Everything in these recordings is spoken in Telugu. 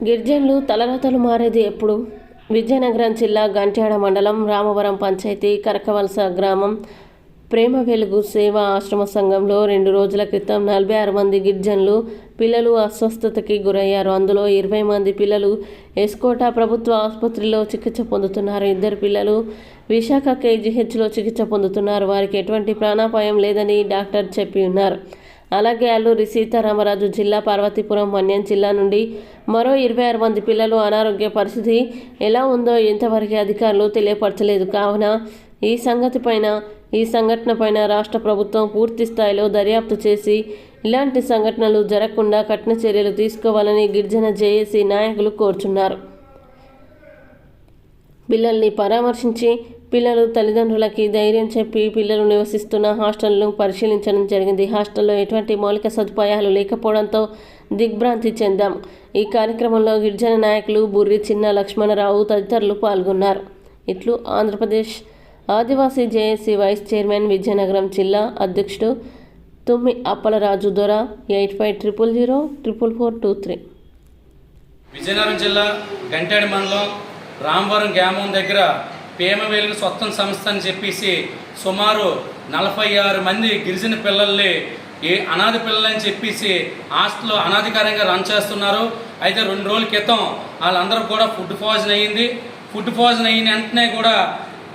గిరిజనులు తలరాతలు మారేది ఎప్పుడు? విజయనగరం జిల్లా గంట్యాడ మండలం రామవరం పంచాయతీ కరకవలస గ్రామం ప్రేమ వెలుగు సేవా ఆశ్రమ సంఘంలో 2 రోజుల క్రితం 46 మంది గిరిజనులు పిల్లలు అస్వస్థతకి గురయ్యారు. అందులో 20 మంది పిల్లలు ఎస్కోట ప్రభుత్వ ఆసుపత్రిలో చికిత్స పొందుతున్నారు. 2 పిల్లలు విశాఖ KGHలో చికిత్స పొందుతున్నారు. వారికి ఎటువంటి ప్రాణాపాయం లేదని డాక్టర్ చెప్పి ఉన్నారు. అలాగే అల్లూరి సీతారామరాజు జిల్లా పార్వతీపురం మన్యం జిల్లా నుండి మరో 26 మంది పిల్లలు అనారోగ్య పరిస్థితి ఎలా ఉందో ఇంతవరకు అధికారులు తెలియపరచలేదు. కావున ఈ సంఘటనపైన రాష్ట్ర ప్రభుత్వం పూర్తి స్థాయిలో దర్యాప్తు చేసి ఇలాంటి సంఘటనలు జరగకుండా కఠిన చర్యలు తీసుకోవాలని గిరిజన జేఏసీ నాయకులు కోరుచున్నారు. పిల్లల్ని పరామర్శించి పిల్లలు తల్లిదండ్రులకి ధైర్యం చెప్పి పిల్లలు నివసిస్తున్న హాస్టల్ను పరిశీలించడం జరిగింది. హాస్టల్లో ఎటువంటి మౌలిక సదుపాయాలు లేకపోవడంతో దిగ్భ్రాంతి చెందాం. ఈ కార్యక్రమంలో గిరిజన నాయకులు బుర్రి చిన్న లక్ష్మణరావు తదితరులు పాల్గొన్నారు. ఇట్లు ఆంధ్రప్రదేశ్ ఆదివాసీ జేఏసీ వైస్ చైర్మన్, విజయనగరం జిల్లా అధ్యక్షుడు తుమ్మి అప్పలరాజు దొర. 8500044423. విజయనగరం జిల్లా గంట్యాడ మండలం రామవరం గ్రామం దగ్గర ప్రేమ వెలుగు స్వచ్ఛంద సంస్థ అని చెప్పేసి సుమారు 46 మంది గిరిజన పిల్లల్ని అనాథ పిల్లలని చెప్పేసి హాస్టల్లో అనాధికారంగా రన్ చేస్తున్నారు. అయితే 2 రోజుల క్రితం వాళ్ళందరూ కూడా ఫుడ్ పాయిజన్ అయ్యింది. ఫుడ్ పాయిజన్ అయిన వెంటనే కూడా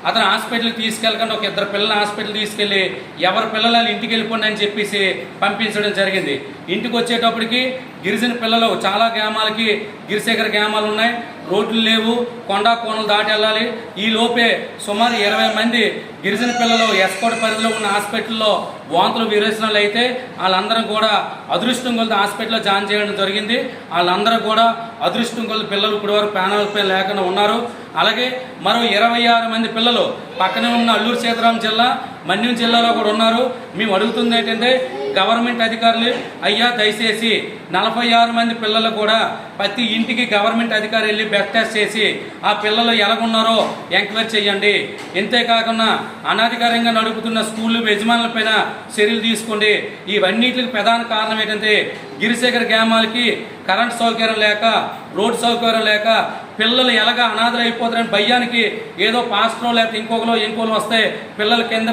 అతను హాస్పిటల్కి తీసుకెళ్ళకుండా ఒక 2 పిల్లల హాస్పిటల్ తీసుకెళ్ళి ఎవరి పిల్లలు ఇంటికి వెళ్ళిపోండి అని చెప్పేసి పంపించడం జరిగింది. ఇంటికి వచ్చేటప్పటికి గిరిజన పిల్లలు చాలా గ్రామాలకి గిరిశేఖర గ్రామాలు ఉన్నాయి, రోడ్లు లేవు, కొండా కోనలు దాటి వెళ్ళాలి. ఈ లోపే సుమారు 20 మంది గిరిజన పిల్లలు ఎస్కోట పరిధిలో ఉన్న హాస్పిటల్లో వాంతులు విరేచనాలు అయితే వాళ్ళందరం కూడా అదృష్టం కొలది హాస్పిటల్లో జాయిన్ చేయడం జరిగింది. వాళ్ళందరూ కూడా అదృష్టం కొలది పిల్లలు ఇప్పటి వరకు ప్రాణాలపై లేకుండా ఉన్నారు. అలాగే మరో 26 మంది పిల్లలు పక్కనే ఉన్న అల్లూరు సీతారాం జిల్లా మన్యం జిల్లాలో కూడా ఉన్నారు. మేము అడుగుతుంది ఏంటంటే గవర్నమెంట్ అధికారులు అయ్యా దయచేసి 46 మంది పిల్లలు కూడా ప్రతి ఇంటికి గవర్నమెంట్ అధికారి వెళ్ళి బ్లడ్ టెస్ట్ చేసి ఆ పిల్లలు ఎలాగున్నారో ఎంక్వైరీ చేయండి. ఇంతేకాకుండా అనధికారంగా నడుపుతున్న స్కూళ్ళు యజమానులపైన చర్యలు తీసుకోండి. ఇవన్నిటికి ప్రధాన కారణం ఏంటంటే గిరిశేఖర గ్రామాలకి కరెంట్ సౌకర్యం లేక, రోడ్ సౌకర్యం లేక పిల్లలు ఎలాగా అనాథలు అయిపోతారని భయానికి ఏదో పాస్టరో లేకపోతే ఇంకోలో వస్తే పిల్లల కింద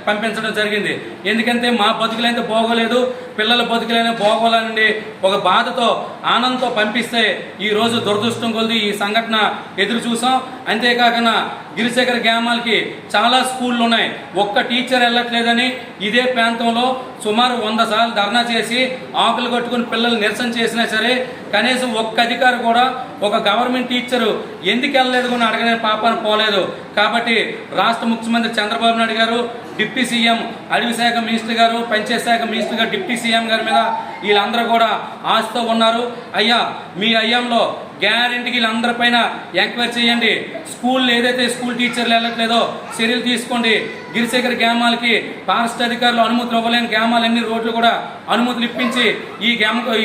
పంపించడం జరిగింది. ఎందుకంటే మా బతుకులైతే బాగోలేదు, పిల్లల బతుకులైనా బాగోలేనండి ఒక బాధతో ఆనందంతో పంపిస్తే ఈరోజు దురదృష్టం కొలిది ఈ సంఘటన ఎదురు చూసాం. అంతేకాకుండా గిరిశేఖర గ్రామాలకి చాలా స్కూళ్ళు ఉన్నాయి, ఒక్క టీచర్ వెళ్ళట్లేదని ఇదే ప్రాంతంలో సుమారు 100 సార్లు ధర్నా చేసి ఆకులు కట్టుకుని పిల్లలు నిరసన చేసినా సరే కనీసం ఒక్క అధికారి కూడా ఒక గవర్నమెంట్ టీచరు ఎందుకు వెళ్ళలేదు కూడా అడగనే పాపాన్ని పోలేదు. కాబట్టి రాష్ట్ర ముఖ్యమంత్రి చంద్రబాబు నాయుడు గారు, డిప్యూటీ సీఎం అటవీ శాఖ మినిస్టర్ గారు, పంచాయతీ శాఖ మినిస్టర్ గారు, డిప్యూటీ సీఎం గారి మీద వీళ్ళందరూ కూడా ఆశతో ఉన్నారు. అయ్యా మీ అయ్యంలో గ్యారెంటీకి వీళ్ళందరిపైన ఎంక్వైరీ చేయండి. స్కూల్ ఏదైతే స్కూల్ టీచర్లు వెళ్ళట్లేదో చర్యలు తీసుకోండి. గిరిశేఖర గ్రామాలకి ఫారెస్ట్ అధికారులు అనుమతులు ఇవ్వలేని గ్రామాలన్నీ రోడ్లు కూడా అనుమతులు ఇప్పించి ఈ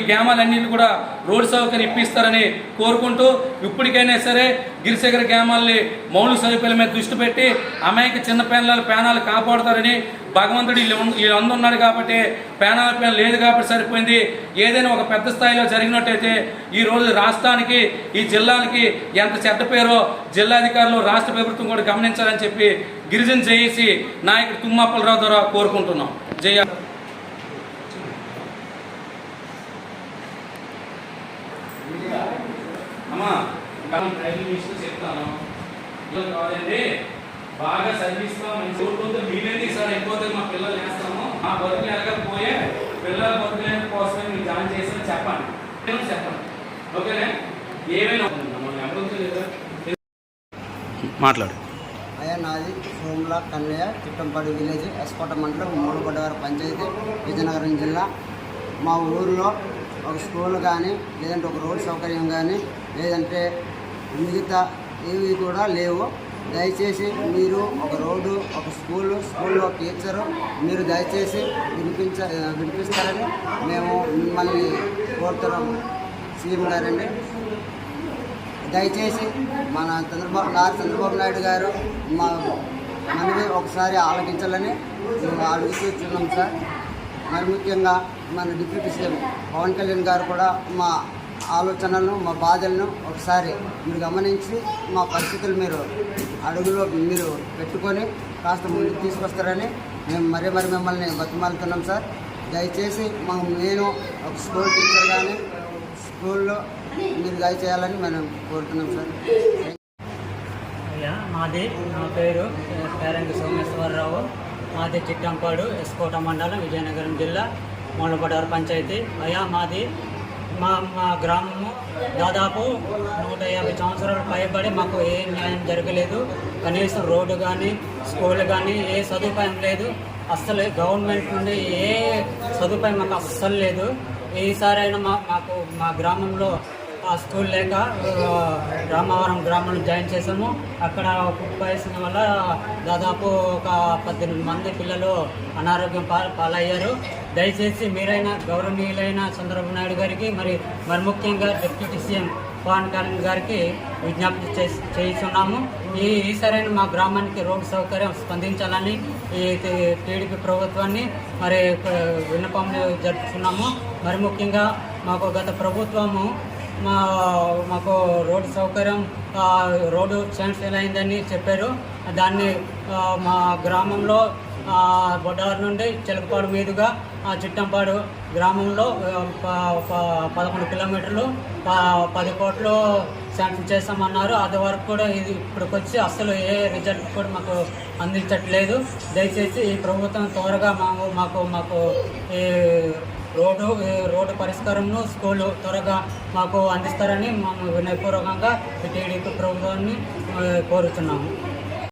గ్రామాలన్నింటినీ కూడా రోడ్ సౌకర్యం ఇప్పిస్తారని కోరుకుంటూ ఇప్పటికైనా సరే గిరిశేఖర గ్రామాలని మౌలిక సదుపాయాల మీద దృష్టి పెట్టి అమాయక చిన్న ప్రాణాలు కాపాడుతారని భగవంతుడు వీళ్ళందరూ ఉన్నాడు కాబట్టి ప్రాణాల లేదు కాబట్టి సరిపోయింది. ఏదైనా ఒక పెద్ద స్థాయిలో జరిగినట్టయితే ఈరోజు రాష్ట్రానికి ఈ జిల్లాలకి ఎంత చెడ్డ పేరో జిల్లాధికారులు రాష్ట్ర ప్రభుత్వం కూడా గమనించాలని చెప్పి గిరిజన జేఏసీ నాయకుడు తుమ్మి అప్పలరావు ద్వారా కోరుకుంటున్నాం. జయ అమ్మా చెప్తాను కాదండి, బాగా చదివిస్తాం, మంచి ఊరుకుంటే మీరేంటి సార్ అయిపోతే మా పిల్లలు వేస్తాము, మా బతుకులు వెళ్ళకపోయే పిల్లల బతుకుల కోసమే మీరు జాయిన్ చేసి చెప్పండి. ఓకేనే ఏమైనా మాట్లాడు. అయ్యా నాది సోమల కన్వయ్య, చిట్టంపాడు విలేజ్, ఎస్కోట మండలం, మూడుగొడ్డవారి పంచాయతీ, విజయనగరం జిల్లా. మా ఊరిలో ఒక స్కూల్ కానీ లేదంటే ఒక రోడ్ సౌకర్యం కానీ లేదంటే మిగతా ఏవి కూడా లేవు. దయచేసి మీరు ఒక రోడ్డు, ఒక స్కూల్లో టీచరు మీరు దయచేసి వినిపిస్తారని మేము మిమ్మల్ని కోరుతున్నాం. సీఎం గారండి దయచేసి మన చంద్రబాబు నాయుడు గారు మనవి ఒకసారి ఆలోచించాలని మేము అడుగుతున్నాం సార్. మరి ముఖ్యంగా మన డిప్యూటీ సీఎం పవన్ కళ్యాణ్ గారు కూడా మా ఆలోచనలను మా బాధలను ఒకసారి మీరు గమనించి మా పరిస్థితులు మీరు అడుగులో మీరు పెట్టుకొని కాస్త ముందుకు తీసుకొస్తారని మేము మరీ మిమ్మల్ని బతిమాలుతున్నాం సార్. దయచేసి నేను ఒక స్కూల్ టీచర్ కానీ స్కూల్లో మీరు దయచేయాలని మనం కోరుతున్నాం సార్. అయ్యా మాది నా పేరు పేరంగి సోమేశ్వరరావు. మాది చిట్టంపాడు ఎస్కోట మండలం విజయనగరం జిల్లా మూలపడారు పంచాయతీ. అయ్యా మాది మా గ్రామము దాదాపు 150 సంవత్సరాలు పైబడి మాకు ఏ న్యాయం జరగలేదు. కనీసం రోడ్డు కానీ స్కూల్ కానీ ఏ సదుపాయం లేదు. అస్సలు గవర్నమెంట్ నుండి ఏ సదుపాయం మాకు అస్సలు లేదు. ఈసారైనా మాకు మా గ్రామంలో ఆ స్కూల్ లేక రామవరం గ్రామంలో జాయిన్ చేసాము. అక్కడ ఫుడ్ పాయిజన్ వల్ల దాదాపు ఒక 18 మంది పిల్లలు అనారోగ్యం పాలయ్యారు. దయచేసి మీరైనా గౌరవనీయులైన చంద్రబాబు నాయుడు గారికి మరి ముఖ్యంగా డిప్యూటీ సీఎం పవన్ కళ్యాణ్ గారికి విజ్ఞప్తి చేస్తున్నాము. ఈసారైనా మా గ్రామానికి రోడ్డు సౌకర్యం స్పందించాలని ఈ టీడీపీ ప్రభుత్వాన్ని మరి విన్నపం జరుపుతున్నాము. మరి ముఖ్యంగా మాకు గత ప్రభుత్వము మాకు రోడ్డు సౌకర్యం రోడ్డు శాంక్షన్ అయిందని చెప్పారు. దాన్ని మా గ్రామంలో బొడ్డారు నుండి చిలకపాడు మీదుగా చిట్టంపాడు గ్రామంలో 11 కిలోమీటర్లు 10 కోట్లు శాంక్షన్ చేస్తామన్నారు. అది వరకు కూడా ఇది ఇప్పటికొచ్చి అసలు ఏ రిజల్ట్ కూడా మాకు అందించట్లేదు. దయచేసి ఈ ప్రభుత్వం త్వరగా మాకు ఈ రోడ్డు పరిష్కారంను స్కూలు త్వరగా మాకు అందిస్తారని మేము వినయపూర్వకంగా టీడీపీ ప్రభుత్వాన్ని కోరుతున్నాము.